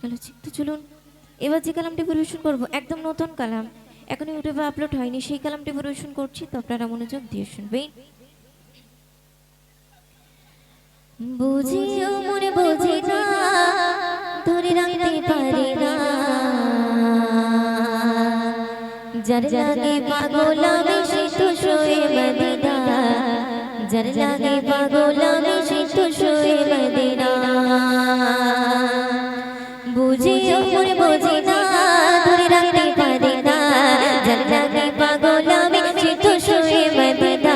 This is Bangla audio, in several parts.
ভালো আছি। তো চলুন এবার যে কালামটি পরিবেশন করব একদম নতুন কালাম, এখন ইউটিউবে আপলোড হয়নি, সেই কালামটি পরিবেশন করছি, তো আপনারা মনোযোগ দিয়ে শুনবেন। বুঝিও মনে বুঝি না, ধরে রাখতে পারি না, যার লাগে পাগল আমি সে তো শোয়ে মদিনা, যার লাগে পাগল আমি সে তো শোয়ে মদিনা। বুঝিও মনে বুঝি না, ধরে রাখতে পারি না, যার লাগে পাগল আমি সে তো শোয়ে মদিনা,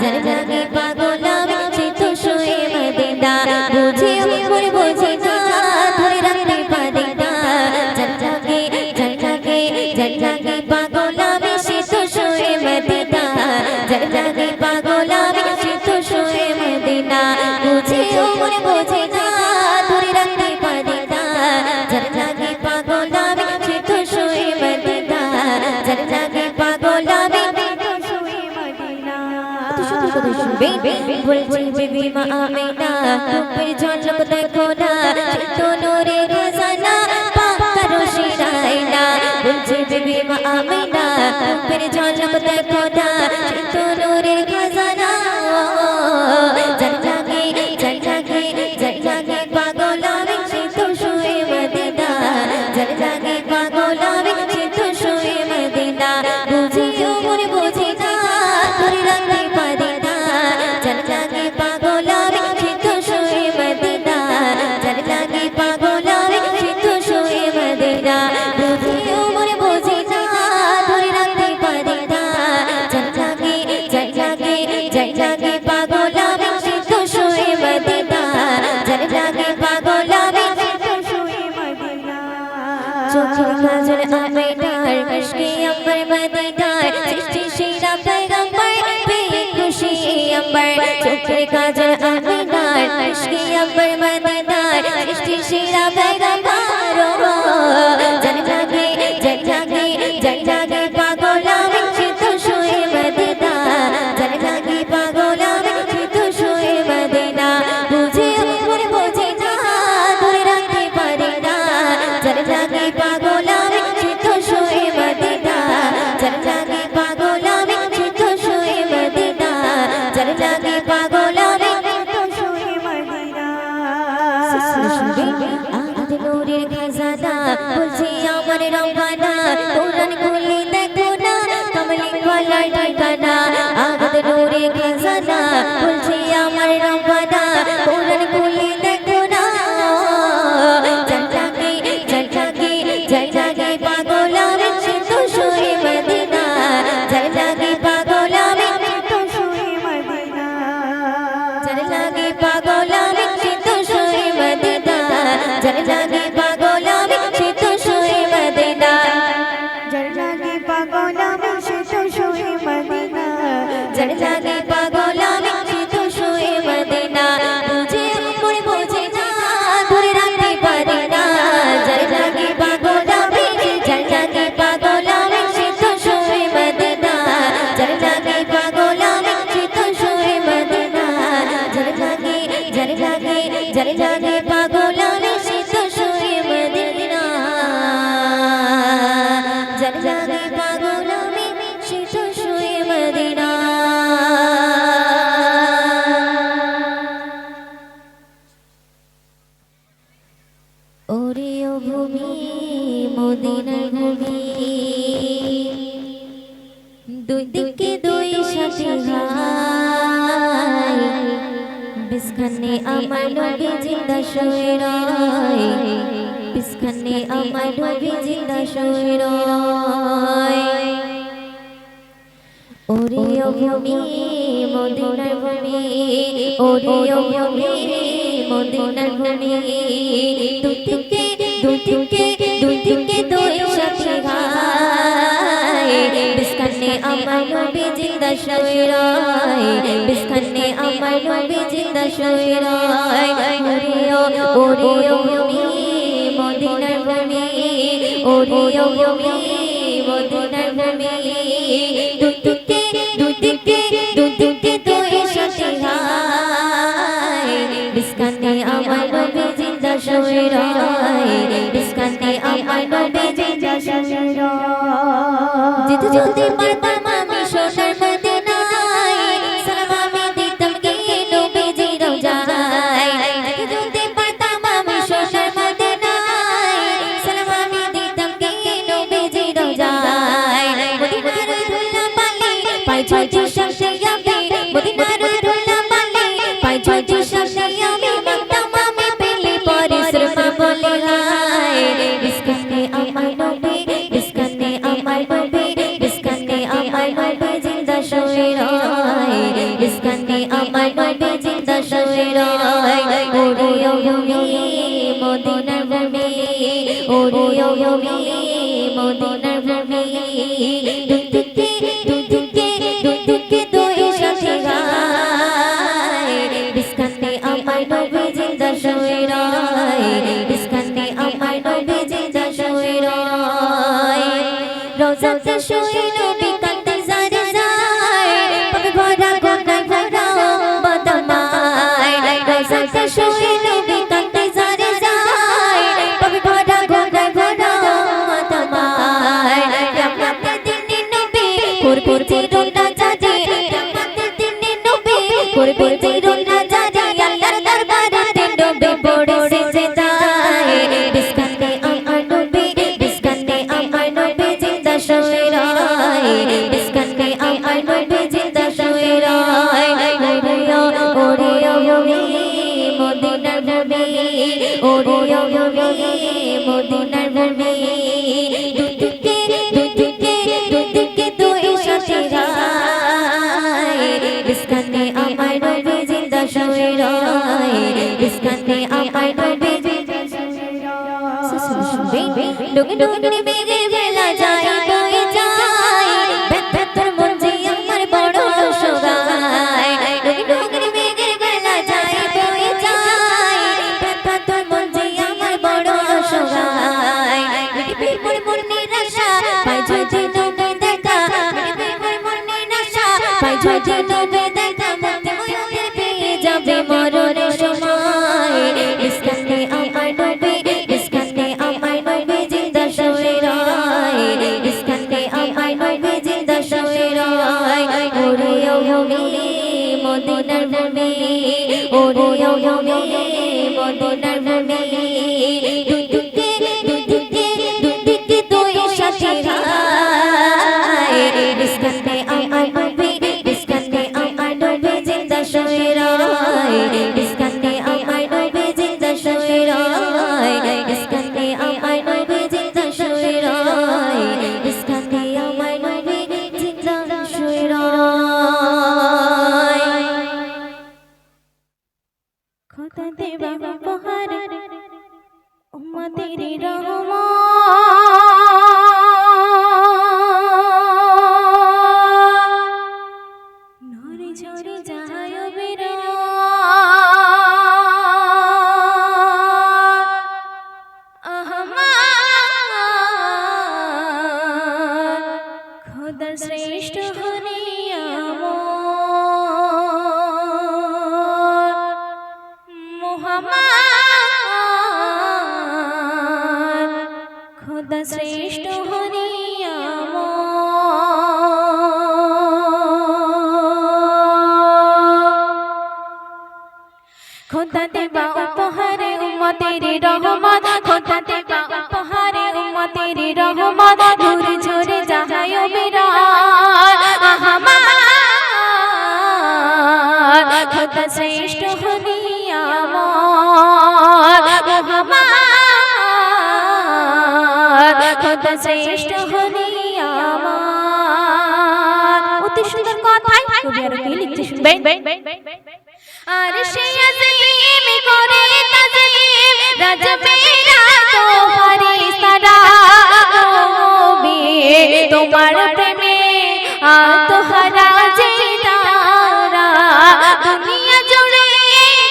যার লাগে পাগল আমি সে তো শোয়ে মদিনা। বুঝিও মনে বুঝি না, ধরে রাখতে পারি না, যার লাগে পাগল আমি সে তো শোয়ে মদিনা, যার লাগে পাগল আমি সে তো শোয়ে মদিনা। বুঝিও মনে বুঝি না, ধরে রাখতে পারি না, যার লাগে পাগল আমি সে তো শোয়ে মদিনা, যার লাগে পাগল আমি সে তো শোয়ে মদিনা। এত সুন্দর কথা শুনবে বলছি বিবি মা আমিনা, রূপের ঝলক দেখো না, তো নূরে খজানা পাকা রশি রাইনা। বলছি বিবি মা আমিনা, রূপের ঝলক দেখো না, তো নূরে খজানা, যার লাগে পাগল আমি সে তো শোয়ে মদিনা, যার লাগে পাগল আমি সে তো শোয়ে মদিনা। বুঝিও মনে বুঝি না, ধরে রাখতে পারি না, যার লাগে পাগল আমি সে তো শোয়ে মদিনা, যার লাগে পাগল আমি সে তো শোয়ে মদিনা। বুঝিও মনে বুঝি না, ধরে রাখতে পারি না, যার লাগে পাগল আমি সে তো শোয়ে মদিনা, যার লাগে পাগল আমি সে তো শোয়ে মদিনা। চোখের কাজল আমিনার, মিশকে আম্বার মদিনার, সৃষ্টি সেরা পয়গম্বর, পেয়ে খুশি আম্বার। চোখের কাজল আমিনার, মিশকে আম্বার মদিনার, সৃষ্টি সেরা পয়গম্বর, যার লাগে পাগল আমি সে তো শোয়ে মদিনা, যার লাগে পাগল আমি সে তো শোয়ে মদিনা। বুঝিও মনে বুঝি না, ধরে রাখতে পারি না, যার লাগে পাগল আমি সে তো শোয়ে মদিনা, যার লাগে পাগল আমি সে তো শোয়ে মদিনা, যার লাগে পাগল আমি সে তো শোয়ে মদিনা। আদি নূরের খাজানা, বলছি আমার রব্বানা, কোরআন খুলে দেখো না, কমলি গলায় ঠিকানা। আদি নূরের খাজানা, বলছি আমার রব্বানা, কোরআন খুলে দেখো না, যার লাগে পাগল আমি সে তো শোয়ে মদিনা, যার লাগে পাগল আমি সে তো শোয়ে মদিনা, যার লাগে পাগল আমি সে তো শোয়ে মদিনা, যার লাগে পাগল আমি সে তো শোয়ে মদিনা, যার লাগে পাগল আমি সে তো শোয়ে মদিনা, যার লাগে পাগল আমি সে তো শোয়ে মদিনা। বুঝিও মনে বুঝি না, ধরে রাখতে পারি না, যার লাগে পাগল আমি, যার লাগে পাগল আমি সে তো শোয়ে মদিনা, যার লাগে পাগল আমি সে তো শোয়ে মদিনা, যার লাগে পাগল আমি সে তো শোয়ে মদিনা, যার লাগে পাগল আমি সে তো শোয়ে মদিনা। ওরে ও ভূমি মদিনার ভূমি, দুই দিকে দুই সাথে ঘাই, বিস্খানে আমার নবী জিন্দা শুয়ে রয়, বিস্খানে আমার নবী জিন্দা শুয়ে রয়। ওরে ও ভূমি মদিনার ভূমি, ওরে ও ভূমি মদিনার ভূমি, দুই দিকে দুই সাথে ঘাই, বিস্খানে আমার নবী জিন্দা শুয়ে রয়, বিস্খানে আমার নবী জিন্দা শুয়ে রয়। ওরে ও ভূমি মদিনার ভূমি, ওরে ও ভূমি মদিনার ভূমি, দুই দিকে দুই সাথে ঘাই, বিস্খানে আমার নবী জিন্দা শুয়ে রয়, যদি পারতাম আমি সোনার মদিনায় সালাম আমি দিতাম গিয়ে নবীজির রওজায় যদি পারতাম আমি সোনার মদিনায় সালাম আমি দিতাম গিয়ে নবীজির রওজায় মদিনার ধুলা বালি পাই ছয় সাথে আমি মদিনার ধুলা বালি পাই ছয় সাথে আমি মাগতাম আমি পেলে পরিশ্রম বলে হায় বিস্কানে আমার নবী বিস্কানে আমার নবী বিস্কানে আমার নবী জিন্দা শুয়ে রয় বিস্কানে আমার নবী জিন্দা শুয়ে রয় ওরে ও নবী মদিনার ভূমি ওরে ও নবী মদিনার ভূমি দুদিকে দুদিকে দুদিকে দুই সাথে গায় বিস্কানে আমার নবী জিন্দা শুয়ে রয় বিস্কানে আমার নবী জিন্দা শুয়ে রয় রোজাতে শুয়ে নবী কাঁদতে জারে যায় পাবে ভরা গঙ্গায় ভরা বদমায় রোজাতে শুয়ে নবী কাঁদতে জারে যায় পাবে ভরা গঙ্গায় ভরা বদমায় কিয়ামতের দিনে নবী করবে চিরনা জারি কিয়ামতের দিনে নবী করবে চিরনা জারি আল্লাহর দরবারে নবী পড়ে সিজদায় বিস্কানে আমার নবী বিস্কানে আমার নবী জিন্দা শুয়ে রয় বিস্কানে আমার নবী জিন্দা শুয়ে রয় ওরে ও নবী মদিনার ভূমি ওরে ও নবী মদিনার ভূমি দুদিকে দুদিকে দুদিকে দুই সাথে গায় বিস্কানে আমার নবী জিন্দা শুয়ে রয় বিস্কানে আমার নবী জিন্দা শুয়ে রয় ডুগে ডুগে বেগে বেলা যায় বয়ে যায় ব্যথার মন যে আমার বড় সগায় ডুগে ডুগে বেগে বেলা যায় বয়ে যায় ব্যথার মন যে আমার বড় সগায় বিপুল মন নিরাশা পাই যদি নবী দেখা বিপুল মন নিরাশা পাই যদি নবী দেখা মতে ময়ূরের পেয়ে যাবে মরণের সময় বিস্কানে আমার নবী বিস্কানে আমার নবী জিন্দা শুয়ে রয় বিস্কানে আমার নবী জিন্দা শুয়ে রয় ওরে ও নবী মদিনার ভূমি ওরে ও নবী মদিনার ভূমি দুদিকে দুদিকে দুদিকে দুই সাথে গায় বিস্কানে আমার নবী বিস্কানে আমার নবী জিন্দা শুয়ে রয় বিস্কানে আমার নবী জিন্দা শুয়ে রয় বিস্কানে আমার নবী জিন্দা শুয়ে রয় বিস্কানে আমার নবী জিন্দা শুয়ে রয় খোদা দেবা উপহার উম্মতের রহমান নরে ঝরে যায় বেরা আহমান খোদার শ্রেষ্ঠ মুহাম্মদ খোদা শ্রেষ্ঠ খোদা দেবা উপহারে উম্মতের রহমত খোদা দেবা উপহারে উম্মতের রহমত নূর ঝরে যায় বিরাট আহমান খোদা শ্রেষ্ঠ নিয়ামত মুহাম্মদ খোদা শ্রেষ্ঠ নিয়ামত অতি সুন্দর কথাই কবি আর কি লিখতে শুনবেন আর সে আজিম করে তাজিম রাজা মেরা তোহারি সারা নবী তোমার প্রেমে আত্মহারা জিতারা দুনিয়া জুড়ে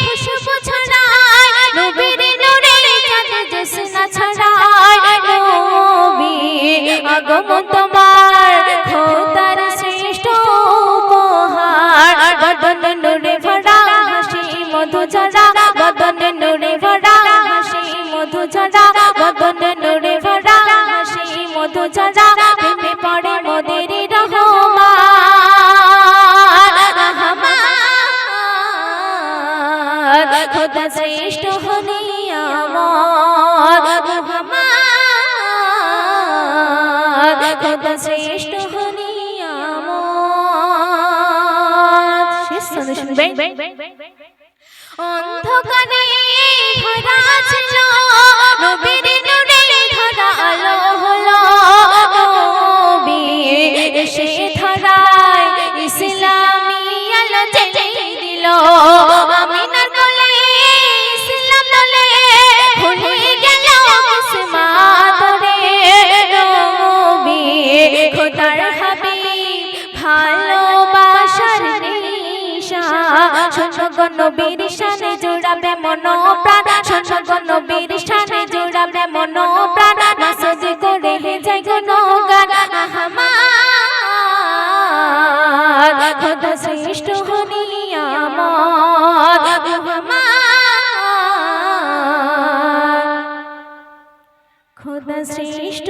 খুশবু ছড়ায় নবীর নূরে চাঁদ জোছনা ছড়ায় নবী আগমন তোমার খোদার শ্রেষ্ঠ উপহার বদন নূরে ভরা হাসি মধু ঝরা বদন শ্রেষ্ঠ হনি আমার মুহাম্মদ, খোদা শ্রেষ্ঠ হনি আমার। শেষ শুনবেন। অন্ধকারে ভরা ছিল নবীর নূরে ধরা আলো হলো, নবী এসে ধরায় ইসলামী আলো জ্বালিয়ে দিল। আমিনার কোলে ইসলাম দলে খুলে গেল কিসমত রে, নবী খোদার হাবিব ভালোবাসার শোনো নবীর শানে জুড়াবে মন প্রাণ, শোনো নবীর শানে জুড়াবে মন প্রাণ, নাসজ করে যায় গুণগান আহমদ, খোদা শ্রেষ্ঠ হনি আমার মুহাম্মদ, খোদা শ্রেষ্ঠ।